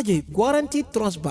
Sojib, Guaranteed Trust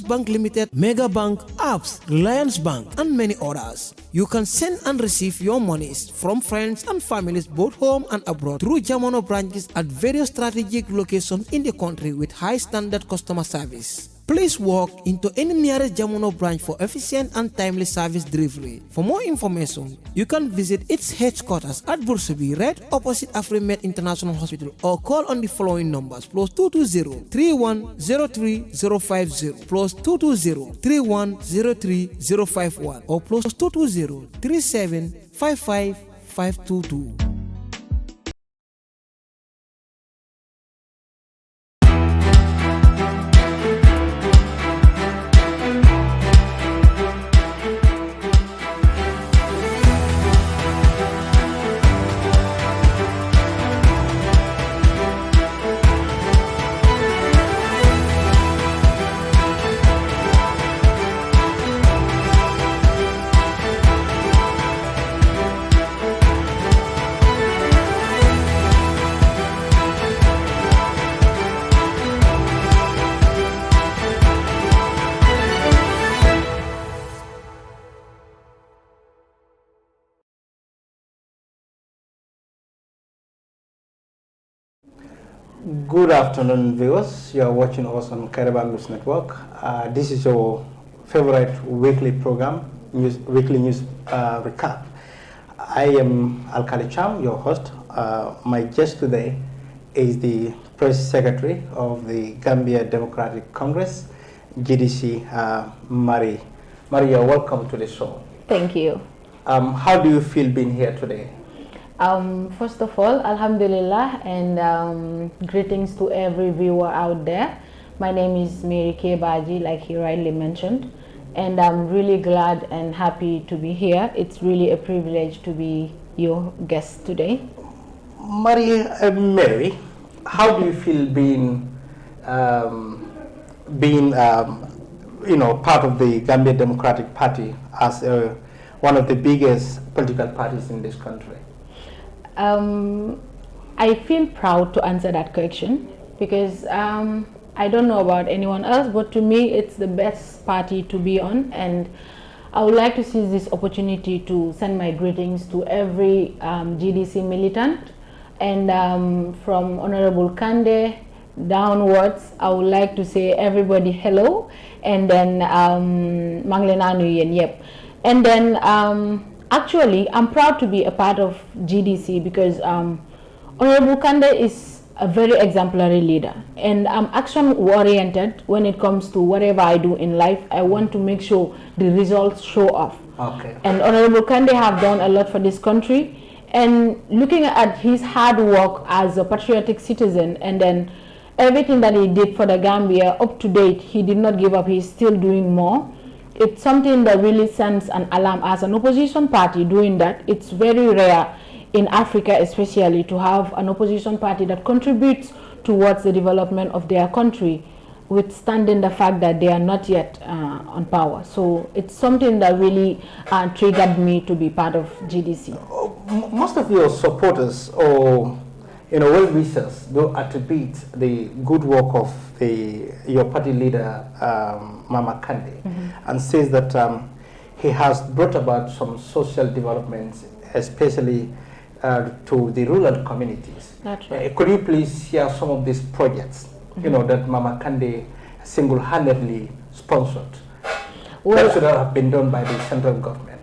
Bank Limited, Mega Bank, Apps, Reliance Bank, and many others. You can send and receive your monies from friends and families both home and abroad through Jamono branches at various strategic locations in the country with high standard customer service. Please walk into any nearest Jamono branch for efficient and timely service delivery. For more information, you can visit its headquarters at Bursabi, right opposite Afrimed International Hospital, or call on the following numbers: +220 3103 050, +220 3103 051, or +220 3755 522. Good afternoon, viewers. You are watching us on Kairaba News Network. This is your favorite weekly program, weekly news recap. I am Alkali Cham, your host. My guest today is the Press Secretary of the Gambia Democratic Congress, GDC, Marie. Marie, you're welcome to the show. Thank you. How do you feel being here today? First of all, Alhamdulillah, and greetings to every viewer out there. My name is Mary K. Baji, like he rightly mentioned, and I'm really glad and happy to be here. It's really a privilege to be your guest today. Mary, how do you feel being part of the Gambia Democratic Party as one of the biggest political parties in this country? I feel proud to answer that question because I don't know about anyone else, but to me it's the best party to be on, and I would like to seize this opportunity to send my greetings to every GDC militant, and from Honorable Kande downwards, I would like to say everybody hello, and then Manglenanu Yen, yep. And then actually, I'm proud to be a part of GDC because Honorable Kande is a very exemplary leader, and I'm action-oriented when it comes to whatever I do in life. I want to make sure the results show off. Okay. And Honorable Kande have done a lot for this country, and looking at his hard work as a patriotic citizen, and then everything that he did for the Gambia up to date, he did not give up. He's still doing more. It's something that really sends an alarm. As an opposition party doing that, it's very rare in Africa especially to have an opposition party that contributes towards the development of their country, withstanding the fact that they are not yet on power. So it's something that really triggered me to be part of GDC. Most of your supporters or well-wishers do attribute the good work of your party leader, Mama Kande, and says that he has brought about some social developments, especially to the rural communities. That's right. Could you please share some of these projects, that Mama Kande single-handedly sponsored? That should have been done by the central government.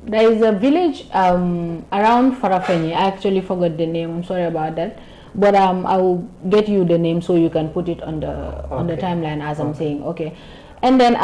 There is a village around Farafenni. I actually forgot the name. I'm sorry about that. But I will get you the name so you can put it on the timeline as I'm saying. Okay. And then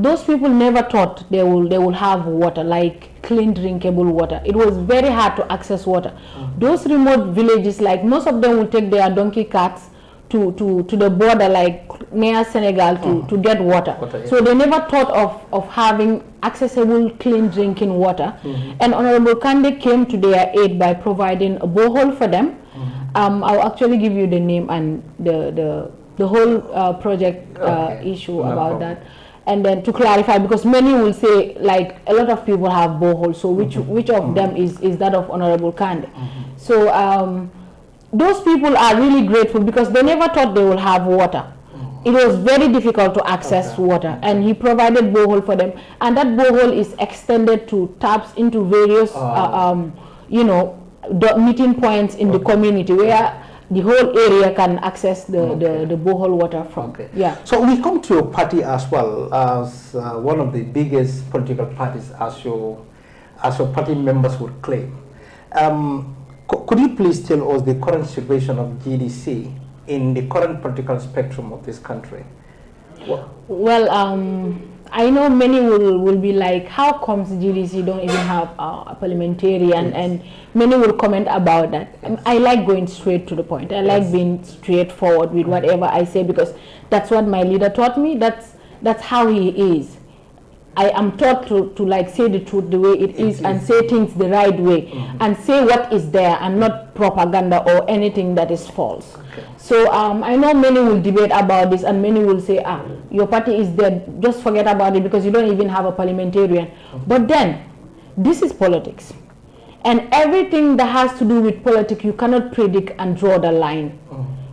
those people never thought they will have water, like clean drinkable water. It was very hard to access water. Those remote villages, like most of them will take their donkey carts to the border, like near Senegal, to get water. So they never thought of having accessible clean drinking water. And Honorable Kande came to their aid by providing a borehole for them. I'll actually give you the name and the whole project issue about that. And then to clarify, because many will say, like, a lot of people have boreholes, so which of them is that of Honorable Kande? So those people are really grateful because they never thought they will have water. It was very difficult to access water, and he provided borehole for them, and that borehole is extended to taps into various you know, the meeting points in the community where the whole area can access the borehole water from. Yeah. So we come to your party as well as one of the biggest political parties, as your party members would claim. Could you please tell us the current situation of GDC in the current political spectrum of this country? Well, I know many will be like, how comes GDC don't even have a parliamentarian, and many will comment about that. I like going straight to the point. I like being straightforward with whatever I say, because that's what my leader taught me. That's how he is. I am taught to like say the truth the way it is, and say things the right way, and say what is there, and not propaganda or anything that is false. So I know many will debate about this, and many will say, your party is dead, just forget about it because you don't even have a parliamentarian. But then, this is politics. And everything that has to do with politics, you cannot predict and draw the line.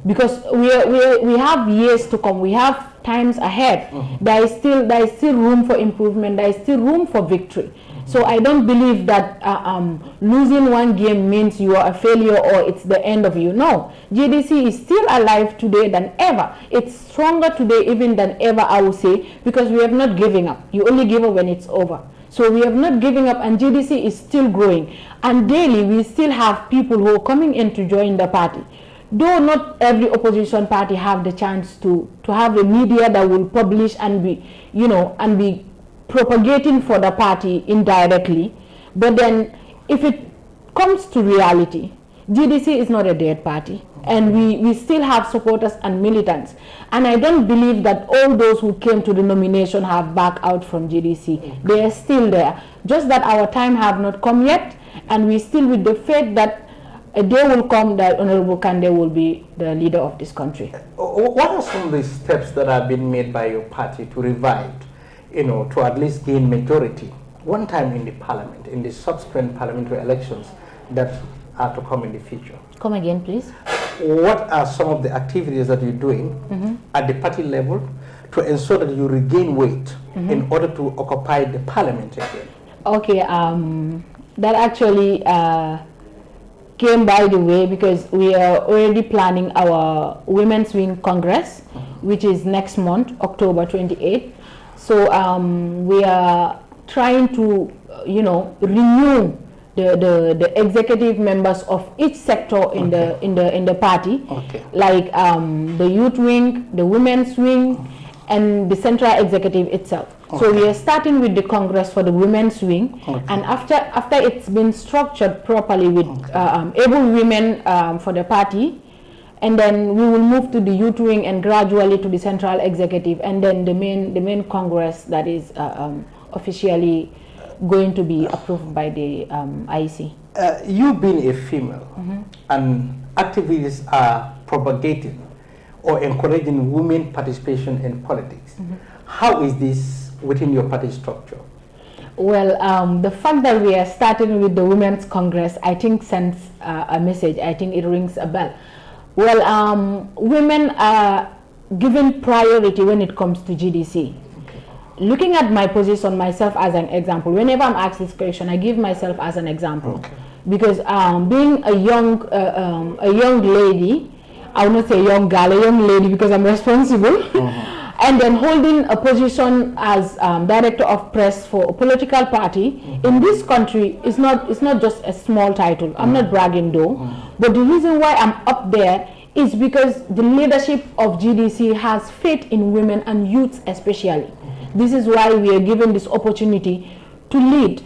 Because we have years to come, we have times ahead. There is still room for improvement, there is still room for victory. So I don't believe that losing one game means you are a failure or it's the end of you. No, GDC is still alive today than ever. It's stronger today even than ever, I would say, because we have not given up. You only give up when it's over. So we have not given up, and GDC is still growing. And daily we still have people who are coming in to join the party. Though not every opposition party have the chance to have a media that will publish and be, you know, and be propagating for the party indirectly, but then if it comes to reality, GDC is not a dead party, and we still have supporters and militants, and I don't believe that all those who came to the nomination have backed out from GDC. They are still there, just that our time have not come yet, and we still with the faith that a day will come that Honorable Kande will be the leader of this country. What are some of the steps that have been made by your party to revive, you know, to at least gain majority one time in the parliament, in the subsequent parliamentary elections that are to come in the future? Come again, please. What are some of the activities that you're doing at the party level to ensure that you regain weight in order to occupy the parliament again? Okay, that actually came by the way because we are already planning our Women's Wing Congress, which is next month, October 28th. So we are trying to, you know, renew the executive members of each sector in the party, like the youth wing, the women's wing, and the central executive itself. So we are starting with the Congress for the women's wing, and after it's been structured properly with able women for the party, and then we will move to the youth wing and gradually to the central executive, and then the main Congress that is officially going to be approved by the IEC. You being a female, and activities are propagating or encouraging women participation in politics. How is this within your party structure? Well, the fact that we are starting with the Women's Congress, I think sends a message. I think it rings a bell. Well, women are given priority when it comes to GDC. Looking at my position, myself as an example, whenever I'm asked this question, I give myself as an example. Because being a young lady, I will not say young girl, a young lady because I'm responsible, and then holding a position as director of press for a political party in this country is not just a small title. I'm not bragging though, but the reason why I'm up there is because the leadership of GDC has faith in women and youth especially. This is why we are given this opportunity to lead.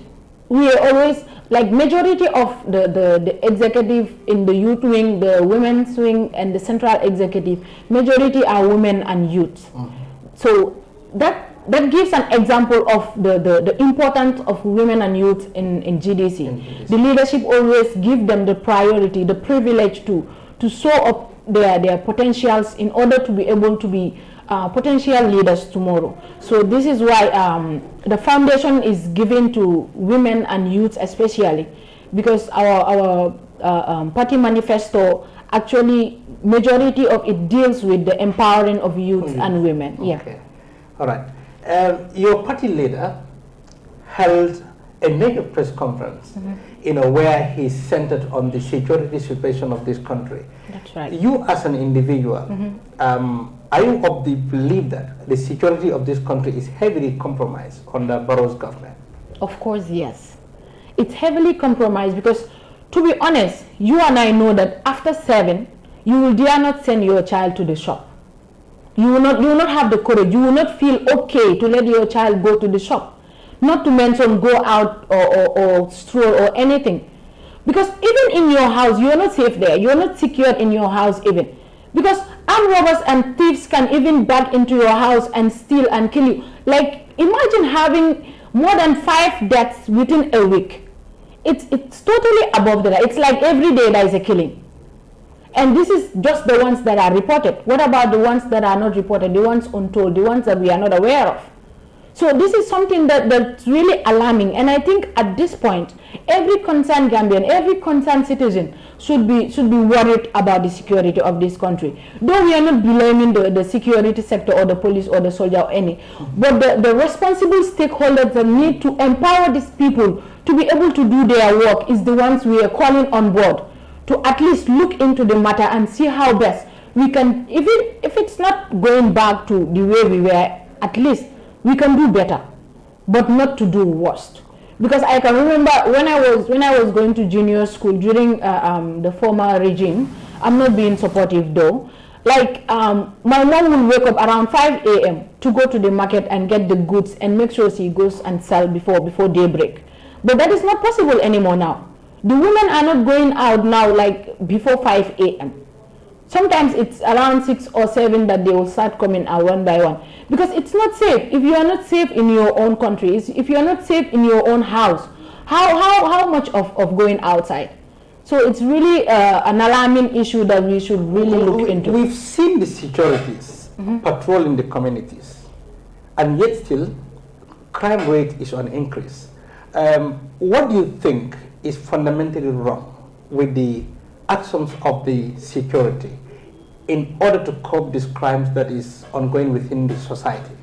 We are always, like majority of the executive in the youth wing, the women's wing, and the central executive, majority are women and youth. So that gives an example of the importance of women and youth in GDC. The leadership always give them the priority, the privilege to show up their potentials in order to be able to be potential leaders tomorrow. So this is why the foundation is given to women and youth especially, because our party manifesto actually majority of it deals with the empowering of youth and women. Okay. Yeah. All right. Your party leader held a mega press conference, where he centered on the security situation of this country. That's right. You as an individual, are you of the belief that the security of this country is heavily compromised under Barrow's government? Of course, yes. It's heavily compromised because, to be honest, you and I know that after 7, you will dare not send your child to the shop. You will not have the courage. You will not feel okay to let your child go to the shop. Not to mention go out or stroll or anything. Because even in your house, you are not safe there. You are not secure in your house even. Because armed robbers and thieves can even break into your house and steal and kill you. Like, imagine having more than 5 deaths within a week. It's totally above that. It's like every day there is a killing. And this is just the ones that are reported. What about the ones that are not reported, the ones untold, the ones that we are not aware of? So this is something that's really alarming. And I think at this point, every concerned Gambian, every concerned citizen should be worried about the security of this country. Though we are not blaming the security sector or the police or the soldier or any, but the responsible stakeholders that need to empower these people to be able to do their work is the ones we are calling on board to at least look into the matter and see how best we can, even if it's not going back to the way we were, at least we can do better, but not to do worst. Because I can remember when I was going to junior school during the former regime, I'm not being supportive though, like my mom will wake up around 5 a.m. to go to the market and get the goods and make sure she goes and sell before daybreak. But that is not possible anymore now. The women are not going out now like before 5 a.m. Sometimes it's around 6 or 7 that they will start coming out one by one. Because it's not safe. If you are not safe in your own country, if you are not safe in your own house, how much of going outside? So it's really an alarming issue that we should really look into. We've seen the securities patrolling the communities, and yet still crime rate is on increase. What do you think is fundamentally wrong with the actions of the security in order to curb these crimes that is ongoing within the society?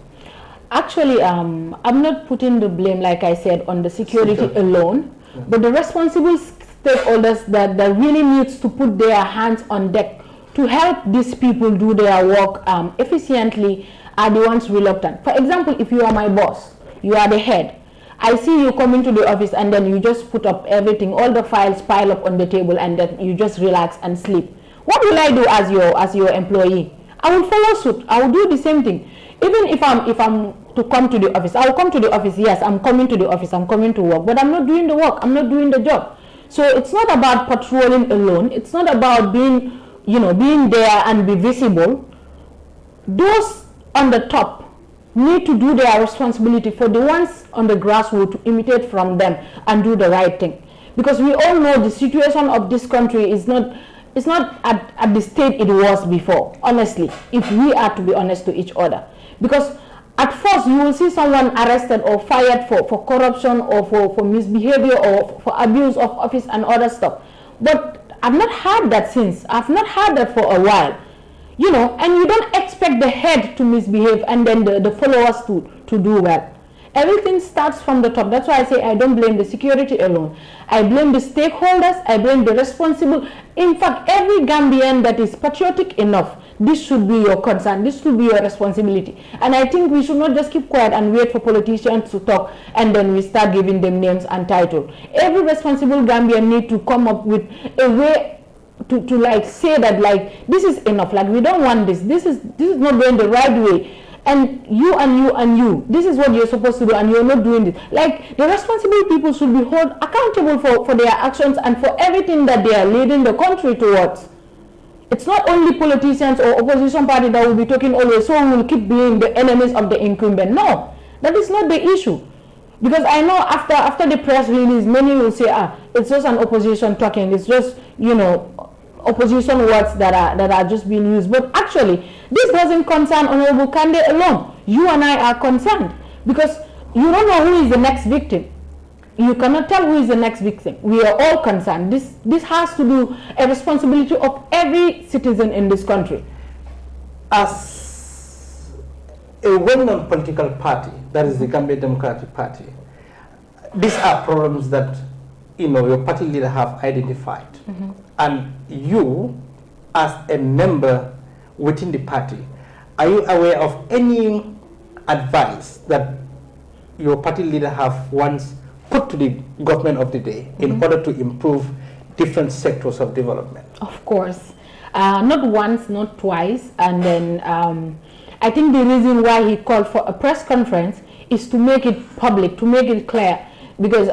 Actually, I'm not putting the blame, like I said, on the security alone, but the responsible stakeholders that really needs to put their hands on deck to help these people do their work efficiently are the ones reluctant. For example, if you are my boss, you are the head, I see you come into the office and then you just put up everything, all the files pile up on the table and then you just relax and sleep. What will I do as your employee? I will follow suit. I will do the same thing. Even if I'm to come to the office, I will come to the office. Yes, I'm coming to the office. I'm coming to work, but I'm not doing the work. I'm not doing the job. So it's not about patrolling alone. It's not about being there and be visible. Those on the top need to do their responsibility for the ones on the grassroots to imitate from them and do the right thing. Because we all know the situation of this country is not at the state it was before, honestly, if we are to be honest to each other. Because at first you will see someone arrested or fired for corruption or for misbehavior or for abuse of office and other stuff. But I've not heard that since. I've not heard that for a while. And you don't expect the head to misbehave and then the followers to do well. Everything starts from the top. That's why I say I don't blame the security alone. I blame the stakeholders. I blame the responsible. In fact, every Gambian that is patriotic enough, this should be your concern. This should be your responsibility. And I think we should not just keep quiet and wait for politicians to talk and then we start giving them names and titles. Every responsible Gambian need to come up with a way to like say that like this is enough, like we don't want this is not going the right way, and you this is what you're supposed to do and you're not doing this. Like the responsible people should be held accountable for their actions and for everything that they are leading the country towards. It's not only politicians or opposition party that will be talking always, so we will keep being the enemies of the incumbent. No, that is not the issue. Because I know after the press release, many will say, it's just an opposition talking, it's just, opposition words that are just being used. But actually, this doesn't concern Honorable Kande alone. You and I are concerned because you don't know who is the next victim. you cannot tell who is the next victim. We are all concerned. This has to do a responsibility of every citizen in this country. As a well-known political party, that is the Gambia Democratic Party, these are problems that your party leader have identified, and you, as a member within the party, are you aware of any advice that your party leader have once put to the government of the day in order to improve different sectors of development? Of course, not once, not twice, and then I think the reason why he called for a press conference is to make it public, to make it clear. Because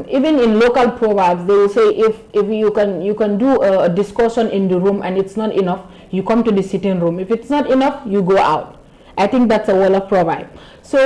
even in local proverbs, they will say if you can do a discussion in the room and it's not enough, you come to the sitting room. If it's not enough, you go out. I think that's a Wolof proverb. So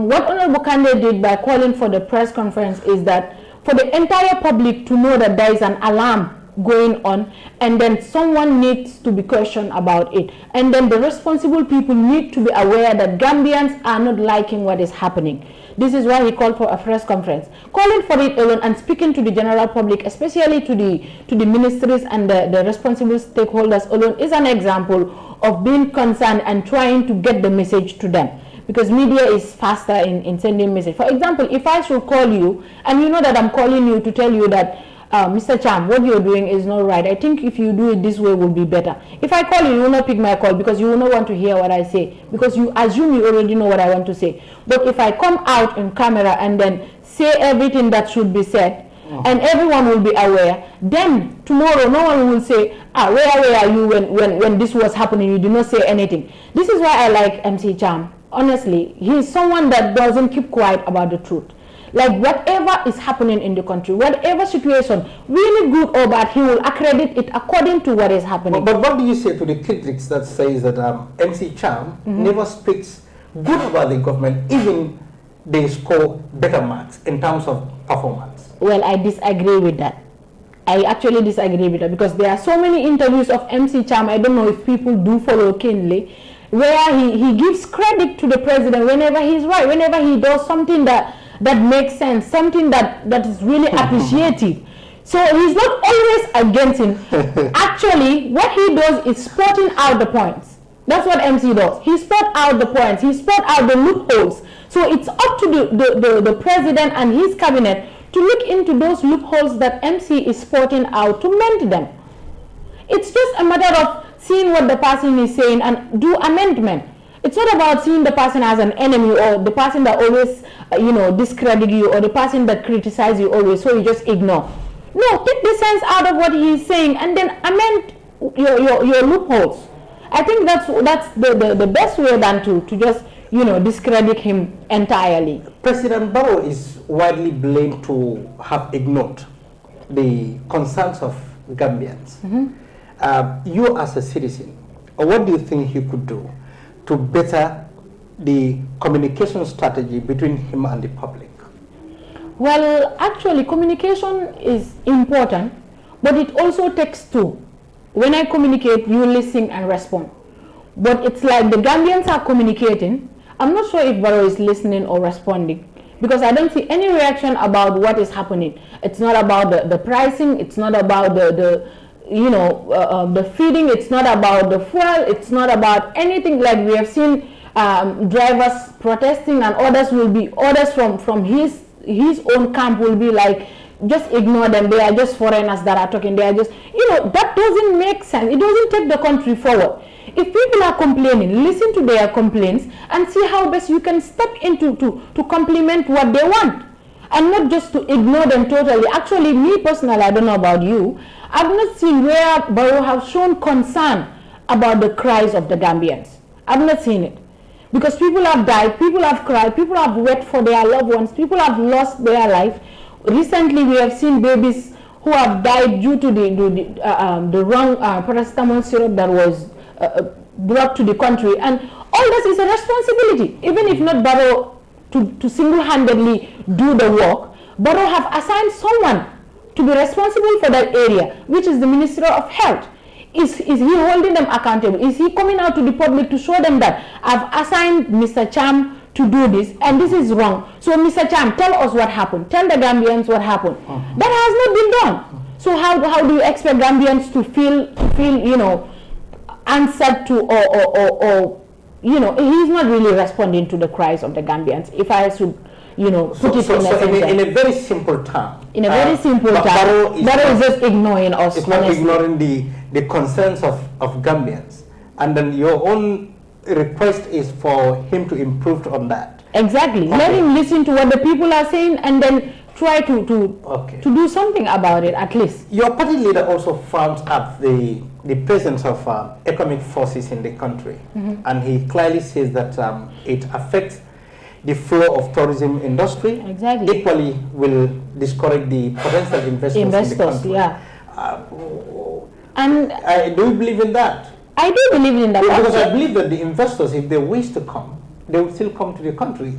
what Honorable Kande did by calling for the press conference is that for the entire public to know that there is an alarm going on, and then someone needs to be questioned about it, and then the responsible people need to be aware that Gambians are not liking what is happening. This is why he called for a press conference. Calling for it alone and speaking to the general public, especially to the ministries and the responsible stakeholders alone, is an example of being concerned and trying to get the message to them. Because media is faster in sending message. For example, if I should call you, and you know that I'm calling you to tell you that Mr. Cham, what you're doing is not right. I think if you do it this way will be better. If I call you, you will not pick my call because you will not want to hear what I say, because you assume you already know what I want to say. But if I come out on camera and then say everything that should be said, and everyone will be aware, then tomorrow no one will say, where are you when this was happening? You did not say anything. This is why I like MC Cham. Honestly, he is someone that doesn't keep quiet about the truth. Like whatever is happening in the country, whatever situation, really good or bad, he will accredit it according to what is happening. But what do you say to the critics that says that MC Cham never speaks good about the government, even they score better marks in terms of performance? Well, I disagree with that. I actually disagree with that, because there are so many interviews of MC Cham, I don't know if people do follow keenly, where he gives credit to the president whenever he's right, whenever he does something that makes sense, something that is really appreciative. So he's not always against him. Actually, what he does is spotting out the points. That's what MC does. He spot out the points. He spot out the loopholes. So it's up to the president and his cabinet to look into those loopholes that MC is spotting out, to mend them. It's just a matter of seeing what the person is saying and do amendment. It's not about seeing the person as an enemy, or the person that always, discredit you, or the person that criticizes you always, so you just ignore. No, take the sense out of what he is saying and then amend your loopholes. I think that's the best way than to just, discredit him entirely. President Barrow is widely blamed to have ignored the concerns of Gambians. You as a citizen, what do you think he could do to better the communication strategy between him and the public? Well, actually, communication is important, but it also takes two. When I communicate, you listen and respond. But it's like the Gambians are communicating. I'm not sure if Barrow is listening or responding, because I don't see any reaction about what is happening. It's not about the pricing. It's not about the feeding. It's not about the fuel. It's not about anything. Like we have seen drivers protesting, and others from his own camp will be like, just ignore them. They are just foreigners that are talking. They are just, that doesn't make sense. It doesn't take the country forward. If people are complaining, listen to their complaints and see how best you can step into to complement what they want, and not just to ignore them totally. Actually, me personally, I don't know about you, I've not seen where Barrow have shown concern about the cries of the Gambians. I've not seen it. Because people have died, people have cried, people have wept for their loved ones, people have lost their life. Recently, we have seen babies who have died due to the wrong paracetamol syrup that was brought to the country. And all this is a responsibility. Even if not Barrow to single-handedly do the work, Barrow have assigned someone to be responsible for that area, which is the Minister of Health. Is he holding them accountable? Is he coming out to the public to show them that I've assigned Mr. Cham to do this, and this is wrong. So, Mr. Cham, tell us what happened. Tell the Gambians what happened. That has not been done. So, how do you expect Gambians to feel, you know, answered to, or you know, he's not really responding to the cries of the Gambians. If I should, you know, put it in a very simple term. In a very simple term, Barrow is just ignoring us. It's not ignoring the concerns of Gambians, and then your own request is for him to improve on that. Exactly. Okay. Let him listen to what the people are saying, and then try to do something about it at least. Your party leader also frowns at the presence of economic forces in the country, and he clearly says that it affects the flow of tourism industry. Exactly. Equally will discourage the potential investors in the country. Yeah. And do you believe in that? I do believe in that. Because I believe that the investors, if they wish to come, they will still come to the country,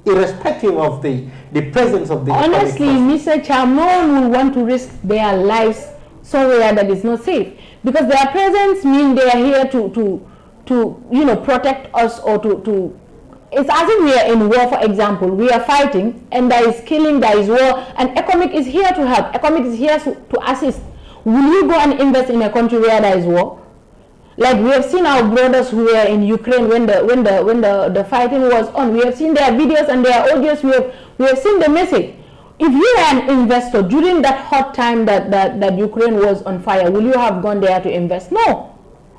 irrespective of the presence of the. Honestly, Mr. Cham, no one will want to risk their lives somewhere that is not safe, because their presence means they are here to you know, protect us, or to. It's as if we are in war, for example. We are fighting, and there is killing, there is war, and economic is here to help. Economic is here to assist. Will you go and invest in a country where there is war? Like we have seen our brothers who were in Ukraine when the fighting was on. We have seen their videos and their audios. We have seen the message. If you are an investor during that hot time that Ukraine was on fire, will you have gone there to invest? No,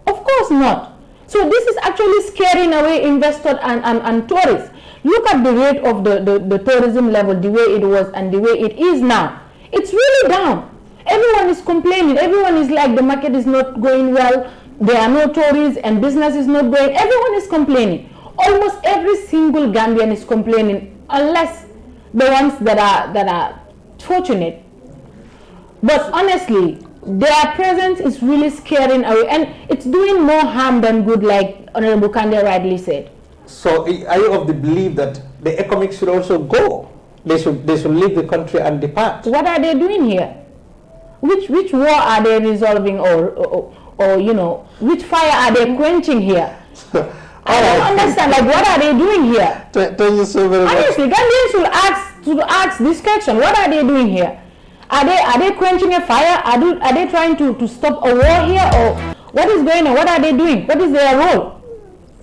of course not. So this is actually scaring away investors and tourists. Look at the rate of the tourism level, the way it was and the way it is now. It's really down. Everyone is complaining. Everyone is like, the market is not going well. There are no tourists and business is not going. Everyone is complaining. Almost every single Gambian is complaining, unless the ones that are fortunate. But honestly, their presence is really scaring away, and it's doing more harm than good, like Honorable Kande rightly said. So are you of the belief that the economics should also go? They should leave the country and depart? What are they doing here? Which war are they resolving, or you know, which fire are they quenching here? I don't understand. Like, what are they doing here? Thank you so very much. Honestly, Gambians should ask this question. What are they doing here? Are they quenching a fire? Are they trying to stop a war here, or what is going on? What are they doing? What is their role?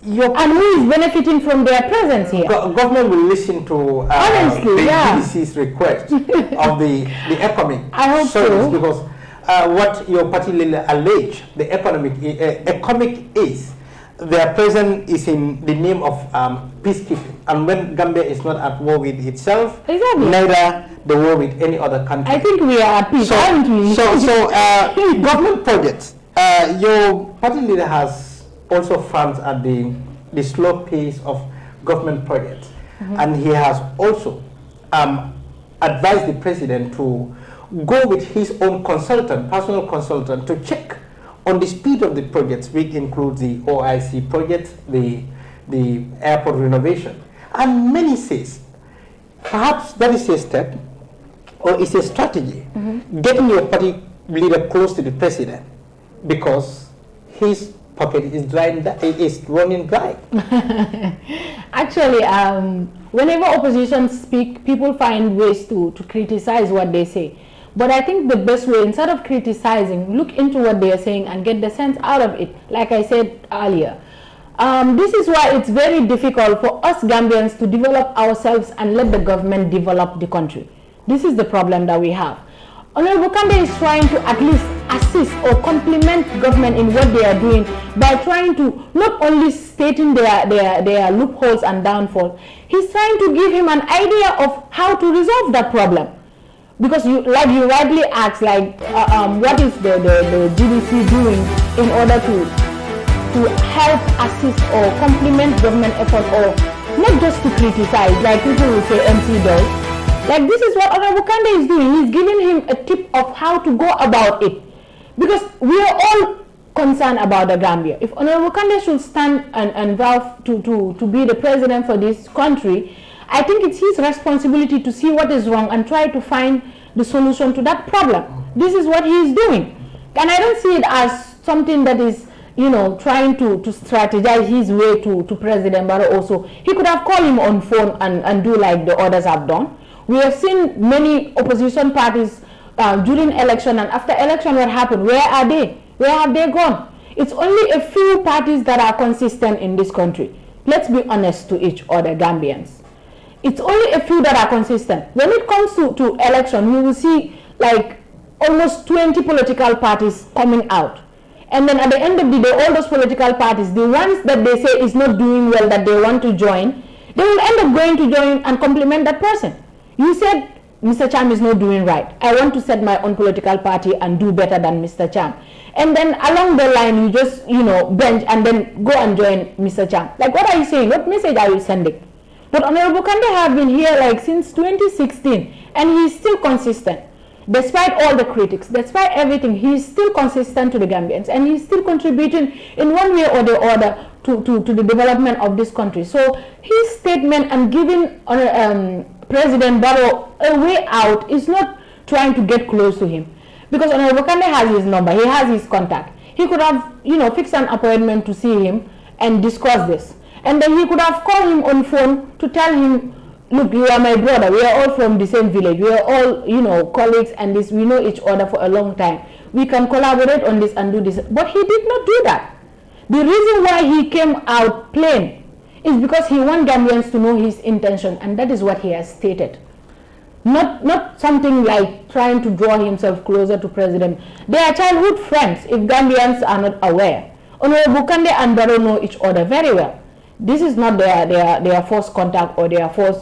And who is benefiting from their presence here? Government will listen to honestly, the GDC's request of the economic. I hope so. Because what your party allege the economic is, their presence is in the name of peacekeeping, and when Gambia is not at war with itself, neither the war with any other country. I think we are at peace, aren't we? So government projects. Your party leader has also frowned at the slow pace of government projects, and he has also advised the president to go with his own personal consultant, to check on the speed of the projects, which includes the OIC projects, the airport renovation. And many says, perhaps that is a step, or it's a strategy, getting your party leader close to the president, because his pocket is running dry. Actually, whenever opposition speak, people find ways to criticize what they say. But I think the best way, instead of criticizing, look into what they are saying and get the sense out of it. Like I said earlier, this is why it's very difficult for us Gambians to develop ourselves and let the government develop the country. This is the problem that we have. Honorable Kande is trying to at least assist or complement government in what they are doing by trying to not only stating their loopholes and downfalls, he's trying to give him an idea of how to resolve that problem. Because like you rightly asked, like what is the GDC doing in order to help assist or complement government effort, or not just to criticize, like people will say MC does. Like, this is what Honorable Kande is doing. He's giving him a tip of how to go about it. Because we are all concerned about the Gambia. If Honorable Kande should stand and vow to be the president for this country, I think it's his responsibility to see what is wrong and try to find the solution to that problem. This is what he is doing. And I don't see it as something that is, trying to strategize his way to President Barrow also, he could have called him on phone and do like the others have done. We have seen many opposition parties during election and after election. What happened? Where are they? Where have they gone? It's only a few parties that are consistent in this country. Let's be honest to each other, Gambians. It's only a few that are consistent. When it comes to election, we will see like almost 20 political parties coming out. And then at the end of the day, all those political parties, the ones that they say is not doing well, that they want to join, they will end up going to join and compliment that person. You said Mr. Cham is not doing right. I want to set my own political party and do better than Mr. Cham. And then along the line, you just, bench and then go and join Mr. Cham. Like, what are you saying? What message are you sending? But Honorable Kande have been here like since 2016 and he's still consistent. Despite all the critics, despite everything, he's still consistent to the Gambians and he's still contributing in one way or the other to the development of this country. So his statement and giving President Barrow a way out is not trying to get close to him. Because Honorable Kande has his number, he has his contact. He could have, fixed an appointment to see him and discuss this. And then he could have called him on phone to tell him, look, you are my brother. We are all from the same village. We are all, colleagues and this. We know each other for a long time. We can collaborate on this and do this. But he did not do that. The reason why he came out plain is because he wants Gambians to know his intention, and that is what he has stated. Not something like trying to draw himself closer to President. They are childhood friends, if Gambians are not aware. Honorable Kande and Barrow know each other very well. This is not their first contact or their first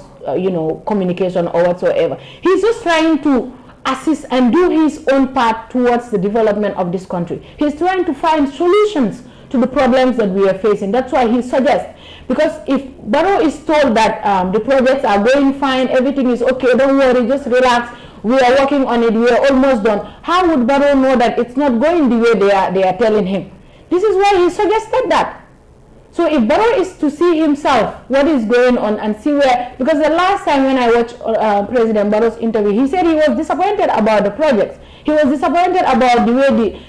communication or whatsoever. He's just trying to assist and do his own part towards the development of this country. He's trying to find solutions to the problems that we are facing. That's why he suggests, because if Barrow is told that the projects are going fine, everything is okay, don't worry, just relax, we are working on it, we are almost done, how would Barrow know that it's not going the way they are telling him? This is why he suggested that. So if Barrow is to see himself what is going on and see where, because the last time when I watched President Barrow's interview, he said he was disappointed about the projects. He was disappointed about the way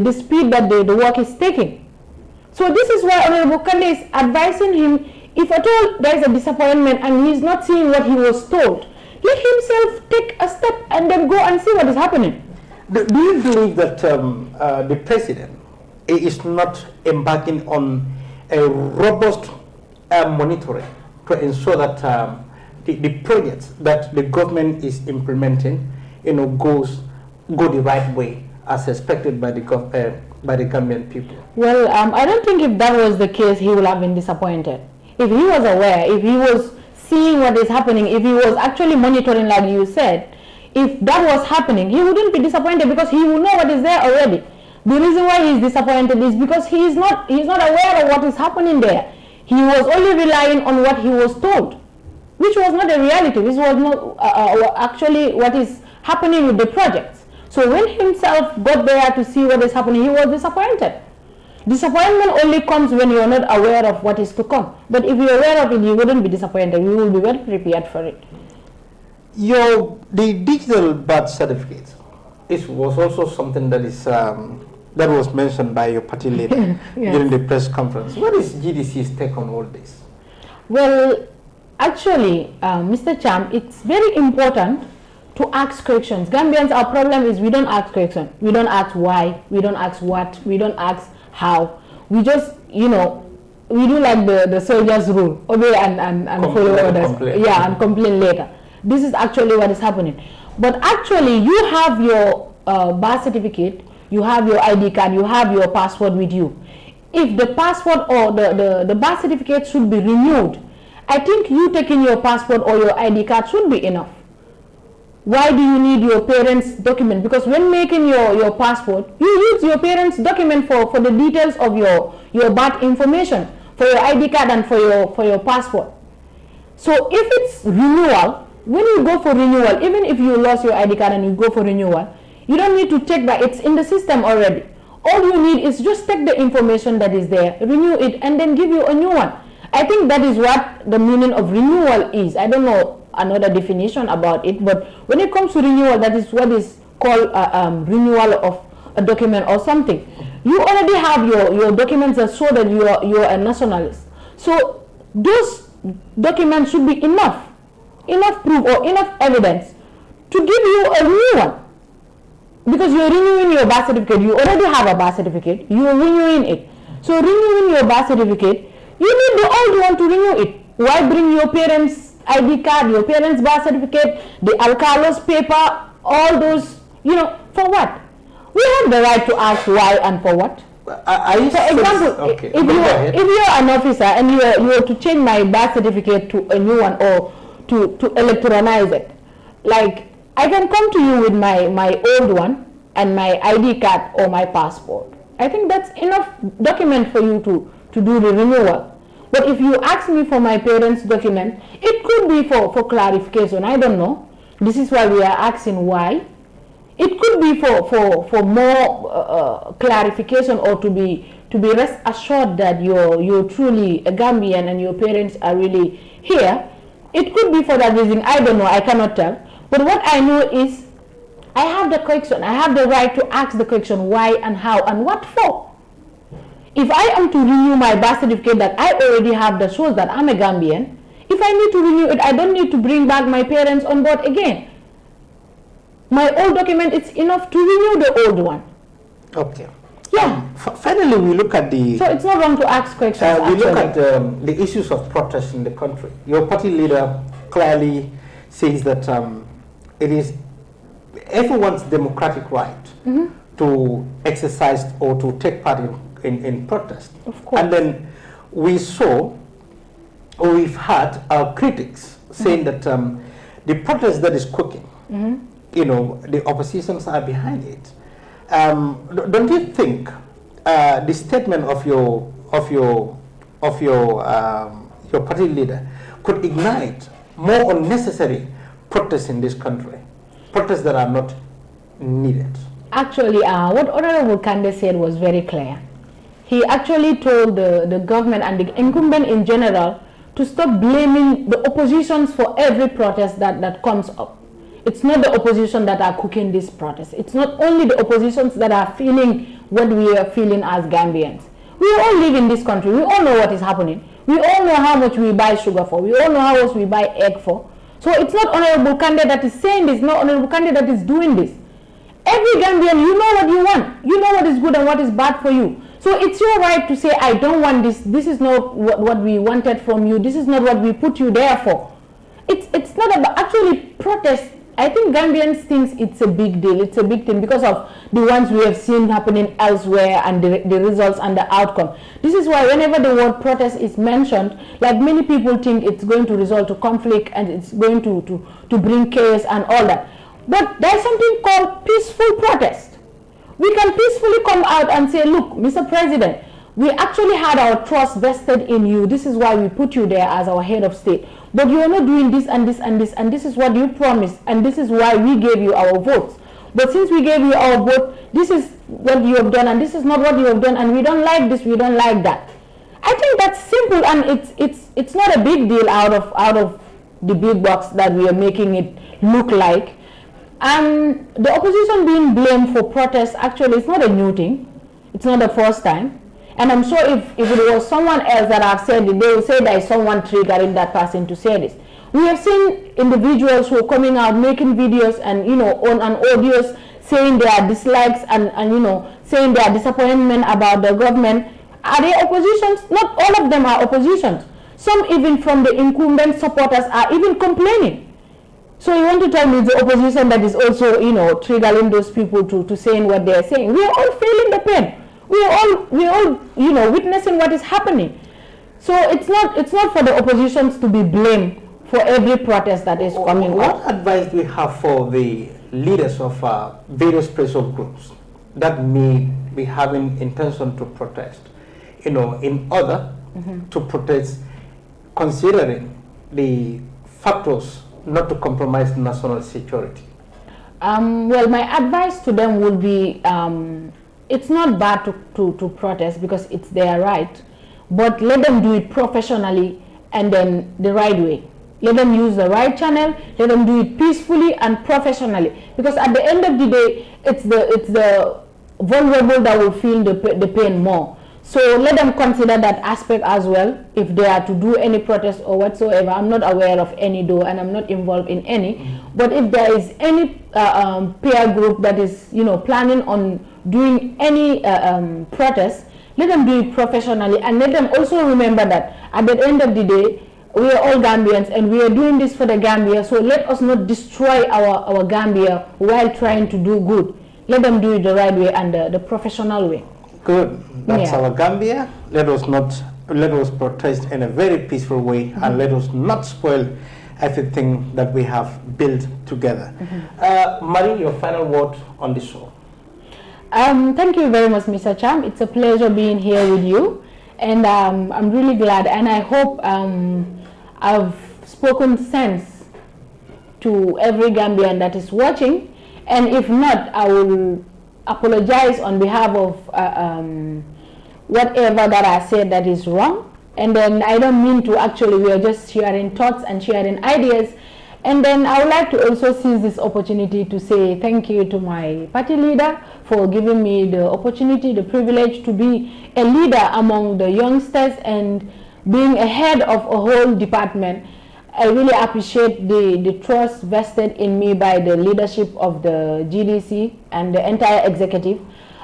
the speed that the work is taking. So this is why Honorable Kande is advising him, if at all there is a disappointment and he is not seeing what he was told, let himself take a step and then go and see what is happening. Do you believe that the president is not embarking on a robust monitoring to ensure that the projects that the government is implementing, go the right way as expected by the Gambian people? Well, I don't think if that was the case, he would have been disappointed. If he was aware, if he was seeing what is happening, if he was actually monitoring, like you said, if that was happening, he wouldn't be disappointed because he would know what is there already. The reason why he is disappointed is because he is not aware of what is happening there. He was only relying on what he was told, which was not the reality. This was not actually what is happening with the projects. So when himself got there to see what is happening, he was disappointed. Disappointment only comes when you are not aware of what is to come. But if you are aware of it, you wouldn't be disappointed. You will be well prepared for it. The digital birth certificate, it was also something that is that was mentioned by your party leader Yes. during the press conference. What is GDC's take on all this? Well, actually, Mr. Cham, it's very important to ask questions. Gambians, our problem is we don't ask questions. We don't ask why. We don't ask what. We don't ask how. We just, we do like the soldiers rule. Obey and follow orders. Complain. Yeah, and complain later. This is actually what is happening. But actually, you have your birth certificate, you have your ID card, you have your passport with you. If the passport or the birth certificate should be renewed, I think you taking your passport or your ID card should be enough. Why do you need your parents' document? Because when making your passport, you use your parents' document for the details of your birth information, for your ID card and for your passport. So if it's renewal, when you go for renewal, even if you lost your ID card and you go for renewal, you don't need to take that. It's in the system already. All you need is just take the information that is there, renew it, and then give you a new one. I think that is what the meaning of renewal is. I don't know another definition about it, but when it comes to renewal, that is what is called renewal of a document or something. You already have your documents that show that you're a nationalist. So those documents should be enough proof or enough evidence to give you a new one. Because you're renewing your birth certificate, you already have a birth certificate, you're renewing it. So renewing your birth certificate, you need the old one to renew it. Why bring your parents' ID card, your parents' birth certificate, the alcalos paper, all those, for what? We have the right to ask why and for what. For example, okay. if you're an officer and you are to change my birth certificate to a new one or to electronize it, like I can come to you with my old one and my ID card or my passport. I think that's enough document for you to do the renewal. But if you ask me for my parents' document, it could be for clarification. I don't know. This is why we are asking why. It could be for more clarification or to be rest assured that you're truly a Gambian and your parents are really here. It could be for that reason. I don't know. I cannot tell. But what I know is I have the question. I have the right to ask the question why and how and what for. If I am to renew my birth certificate that I already have that shows that I'm a Gambian, if I need to renew it, I don't need to bring back my parents on board again. My old document is enough to renew the old one. Okay. Yeah. Finally, we look at the... So it's not wrong to ask questions. we look at the issues of protest in the country. Your party leader clearly says that it is everyone's democratic right to exercise or to take part in protest. Of course. And then we saw, or we've had our critics saying that the protest that is cooking, the oppositions are behind it. Don't you think the statement of your party leader could ignite more unnecessary protests in this country, protests that are not needed? Actually, what Honorable Kande said was very clear. He actually told the government and the incumbent in general to stop blaming the oppositions for every protest that comes up. It's not the opposition that are cooking this protest. It's not only the oppositions that are feeling what we are feeling as Gambians. We all live in this country. We all know what is happening. We all know how much we buy sugar for. We all know how much we buy egg for. So it's not Honorable Kande that is saying this, not Honorable Kande that is doing this. Every Gambian, you know what you want. You know what is good and what is bad for you. So it's your right to say, I don't want this. This is not what we wanted from you. This is not what we put you there for. It's not about actually protest. I think Gambians think it's a big deal. It's a big thing because of the ones we have seen happening elsewhere and the results and the outcome. This is why whenever the word protest is mentioned, like many people think it's going to result to conflict and it's going to bring chaos and all that. But there's something called peaceful protest. We can peacefully come out and say, look, Mr. President, we actually had our trust vested in you. This is why we put you there as our head of state. But you are not doing this and this and this, and this is what you promised, and this is why we gave you our votes. But since we gave you our vote, this is what you have done, and this is not what you have done, and we don't like this, we don't like that. I think that's simple, and it's not a big deal out of the big box that we are making it look like. And the opposition being blamed for protests, actually, it's not a new thing. It's not the first time. And I'm sure if it was someone else that have said it, they will say there is someone triggering that person to say this. We have seen individuals who are coming out making videos and on audios saying their dislikes and saying their disappointment about the government. Are they oppositions? Not all of them are oppositions. Some even from the incumbent supporters are even complaining. So you want to tell me the opposition that is also triggering those people to saying what they are saying? We are all feeling the pain. We are all witnessing what is happening. So it's not for the oppositions to be blamed for every protest that is coming up. What advice do we have for the leaders of various pressure groups that may be having intention to protest, in order to protest, considering the factors not to compromise national security? Well, my advice to them would be, it's not bad to protest because it's their right, but let them do it professionally and then the right way. Let them use the right channel, let them do it peacefully and professionally, because at the end of the day, it's the vulnerable that will feel the pain more. So let them consider that aspect as well if they are to do any protest or whatsoever. I'm not aware of any though, and I'm not involved in any. But if there is any peer group that is, planning on doing any protest, let them do it professionally, and let them also remember that at the end of the day, we are all Gambians and we are doing this for the Gambia. So let us not destroy our Gambia while trying to do good. Let them do it the right way and the professional way. Good. That's our Gambia. Let us protest in a very peaceful way, and let us not spoil everything that we have built together. Marie, your final word on the show. Thank you very much, Mr. Cham. It's a pleasure being here with you, and I'm really glad, and I hope I've spoken sense to every Gambian that is watching, and if not, I will apologize on behalf of whatever that I said that is wrong. And then I don't mean to, actually, we are just sharing thoughts and sharing ideas. And then I would like to also seize this opportunity to say thank you to my party leader for giving me the opportunity, the privilege to be a leader among the youngsters and being a head of a whole department. I really appreciate the trust vested in me by the leadership of the GDC and the entire executive.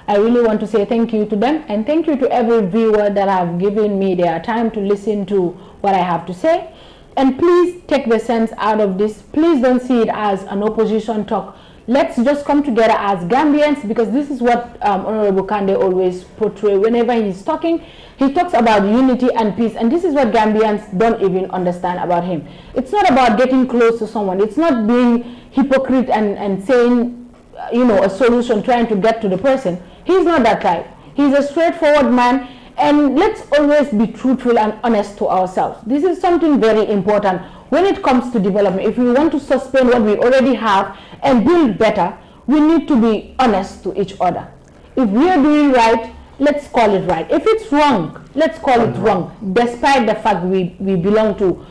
I really want to say thank you to them, and thank you to every viewer that have given me their time to listen to what I have to say. And please take the sense out of this. Please don't see it as an opposition talk. Let's just come together as Gambians, because this is what Honorable Kande always portrays whenever he's talking. He talks about unity and peace, and this is what Gambians don't even understand about him. It's not about getting close to someone. It's not being hypocrite and saying, a solution, trying to get to the person. He's not that type. He's a straightforward man, and let's always be truthful and honest to ourselves. This is something very important when it comes to development. If we want to sustain what we already have and build better, we need to be honest to each other. If we are doing right, let's call it right. If it's wrong, let's call it wrong. Despite the fact we belong to,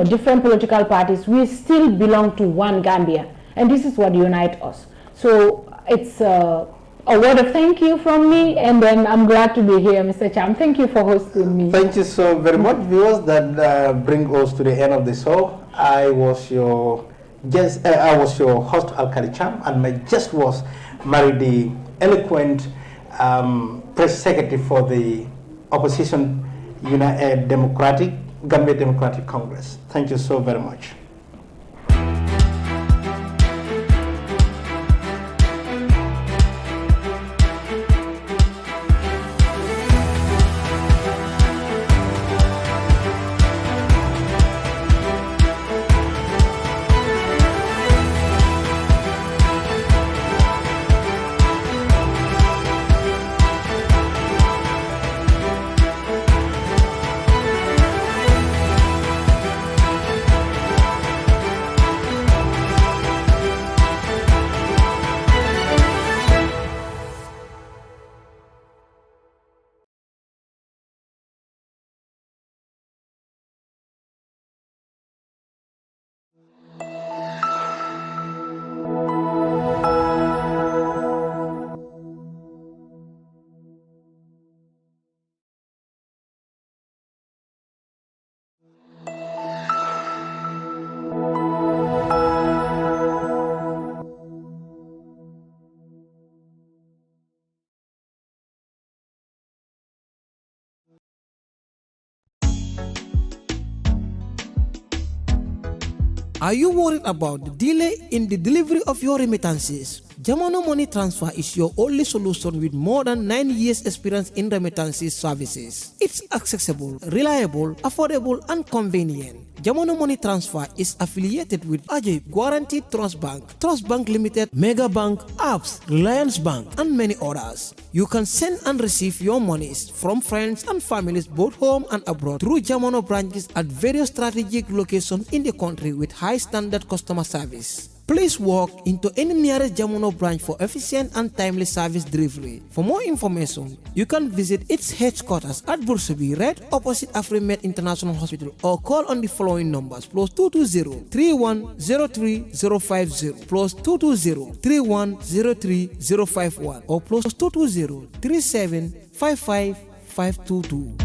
different political parties, we still belong to one Gambia, and this is what unites us. So it's a word of thank you from me, and then I'm glad to be here, Mr. Cham. Thank you for hosting me. Thank you so very much, viewers. That bring us to the end of the show. I was your host, Alkali Cham, and my guest was Marie, the eloquent press secretary for the opposition Gambia Democratic Congress. Thank you so very much. Are you worried about the delay in the delivery of your remittances? Jamono Money Transfer is your only solution with more than 9 years experience in remittances services. It's accessible, reliable, affordable, and convenient. Jamono Money Transfer is affiliated with Ajay Guaranteed Trust Bank Limited, Mega Bank, Apps, Reliance Bank, and many others. You can send and receive your monies from friends and families both home and abroad through Jamono branches at various strategic locations in the country with high standard customer service. Please walk into any nearest Jamono branch for efficient and timely service delivery. For more information, you can visit its headquarters at Bursabi, right opposite AfriMed International Hospital, or call on the following numbers: +220 3103 050, +220 3103 051, or +220 3755 522.